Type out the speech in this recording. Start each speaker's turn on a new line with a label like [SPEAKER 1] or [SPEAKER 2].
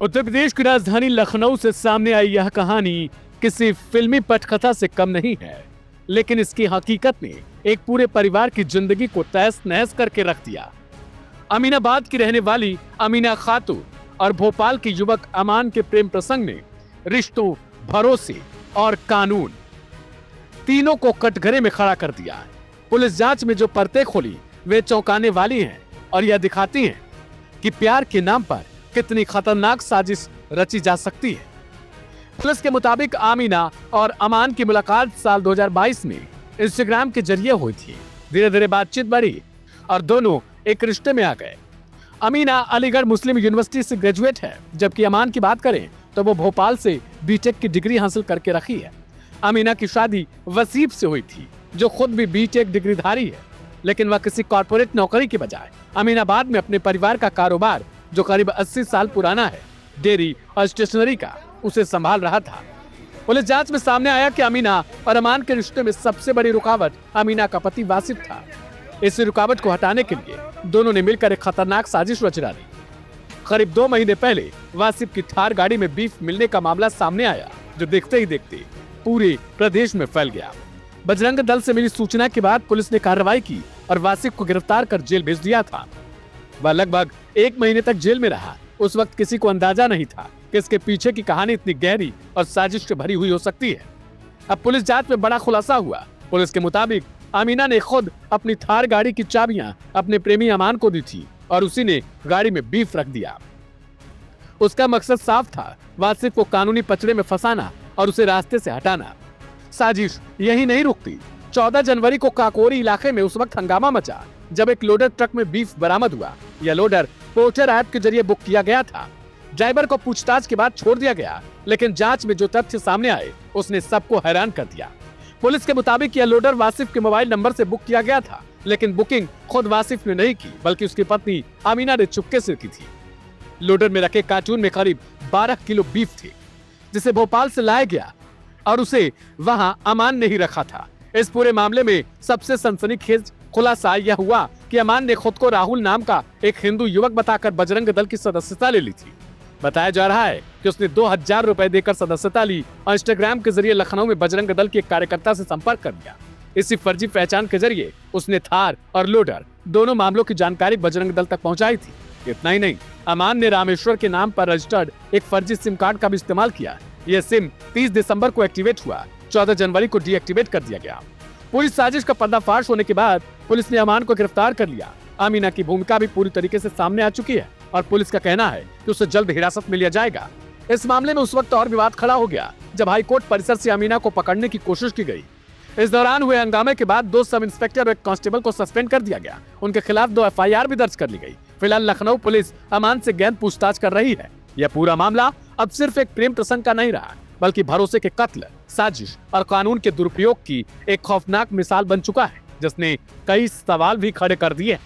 [SPEAKER 1] उत्तर प्रदेश की राजधानी लखनऊ से सामने आई यह कहानी किसी फिल्मी पटकथा से कम नहीं है, लेकिन इसकी हकीकत ने एक पूरे परिवार की जिंदगी को तहस नहस करके रख दिया। अमीनाबाद की रहने वाली अमीना खातून और भोपाल के युवक अमान के प्रेम प्रसंग ने रिश्तों, भरोसे और कानून तीनों को कटघरे में खड़ा कर दिया। पुलिस जांच में जो परतें खोली वे चौंकाने वाली हैं और यह दिखाती हैं कि प्यार के नाम पर कितनी खतरनाक साजिश रची जा सकती है। पुलिस के मुताबिक आमीना और अमान की मुलाकात साल 2022 में इंस्टाग्राम के जरिए हुई थी। धीरे धीरे बातचीत बढ़ी और दोनों एक रिश्ते में आ गए। अमीना अलीगढ़ मुस्लिम यूनिवर्सिटी से ग्रेजुएट है, जबकि अमान की बात करें तो वो भोपाल से बीटेक की डिग्री हासिल करके रखी है। अमीना की शादी वसीफ से हुई थी, जो खुद भी बीटेक डिग्रीधारी है, लेकिन वह किसी कॉर्पोरेट नौकरी के बजाय अमीनाबाद में अपने परिवार का कारोबार, जो करीब 80 साल पुराना है, डेयरी और स्टेशनरी का, उसे संभाल रहा था। पुलिस जांच में सामने आया कि अमीना और अमान के रिश्ते में सबसे बड़ी रुकावट अमीना का पति वासिफ था। इस रुकावट को हटाने के लिए दोनों ने मिलकर एक खतरनाक साजिश रच डाली। करीब 2 महीने पहले वासिफ की थार गाड़ी में बीफ मिलने का मामला सामने आया, जो देखते ही देखते पूरे प्रदेश में फैल गया। बजरंग दल से मिली सूचना के बाद पुलिस ने कार्रवाई की और वासिफ को गिरफ्तार कर जेल भेज दिया था। वह लगभग 1 महीने तक जेल में रहा। उस वक्त किसी को अंदाजा नहीं था कि इसके पीछे की कहानी इतनी गहरी और साजिश से भरी हुई हो सकती है। अब पुलिस जांच में बड़ा खुलासा हुआ। पुलिस के मुताबिक अमीना ने खुद अपनी थार गाड़ी की चाबियां अपने प्रेमी अमान को दी थी और उसी ने गाड़ी में बीफ रख दिया। उसका मकसद साफ था, वासिफ को कानूनी पचड़े में फंसाना और उसे रास्ते से हटाना। साजिश यही नहीं रुकती। 14 जनवरी को काकोरी इलाके में उस वक्त हंगामा मचा जब एक लोडर ट्रक में बीफ बरामद हुआ। यह लोडर पोर्टर ऐप के जरिए बुक किया गया था। ड्राइवर को पूछताछ के बाद छोड़ दिया गया, लेकिन जांच में जो तथ्य सामने आए उसने सबको हैरान कर दिया। पुलिस के मुताबिक यह लोडर वासिफ के मोबाइल नंबर से बुक किया गया था, लेकिन बुकिंग खुद वासिफ ने नहीं की, बल्कि उसकी पत्नी अमीना ने चुपके से की थी। लोडर में रखे कार्टून में करीब 12 किलो बीफ थे, जिसे भोपाल से लाया गया और उसे वहां अमान ने ही रखा था। इस पूरे मामले में सबसे सनसनीखेज खुलासा यह हुआ कि अमान ने खुद को राहुल नाम का एक हिंदू युवक बताकर बजरंग दल की सदस्यता ले ली थी। बताया जा रहा है कि उसने 2000 रुपए देकर सदस्यता ली और इंस्टाग्राम के जरिए लखनऊ में बजरंग दल के एक कार्यकर्ता से संपर्क कर लिया। इसी फर्जी पहचान के जरिए उसने थार और लोडर दोनों मामलों की जानकारी बजरंग दल तक पहुंचाई थी। इतना ही नहीं, अमान ने रामेश्वर के नाम पर रजिस्टर्ड एक फर्जी सिम कार्ड का भी इस्तेमाल किया। यह सिम 30 दिसंबर को एक्टिवेट हुआ, 14 जनवरी को डीएक्टिवेट कर दिया गया। पूरी साजिश का पर्दाफाश होने के बाद पुलिस ने अमान को गिरफ्तार कर लिया। अमीना की भूमिका भी पूरी तरीके से सामने आ चुकी है और पुलिस का कहना है कि उसे जल्द हिरासत में लिया जाएगा। इस मामले में उस वक्त और विवाद खड़ा हो गया जब हाईकोर्ट परिसर से अमीना को पकड़ने की कोशिश की गई। इस दौरान हुए हंगामे के बाद 2 सब इंस्पेक्टर और एक कांस्टेबल को सस्पेंड कर दिया गया। उनके खिलाफ 2 एफआईआर भी दर्ज कर ली गई। फिलहाल लखनऊ पुलिस अमान से गहन पूछताछ कर रही है। यह पूरा मामला अब सिर्फ एक प्रेम प्रसंग का नहीं रहा, बल्कि भरोसे के कत्ल, साजिश और कानून के दुरुपयोग की एक खौफनाक मिसाल बन चुका है, जिसने कई सवाल भी खड़े कर दिए।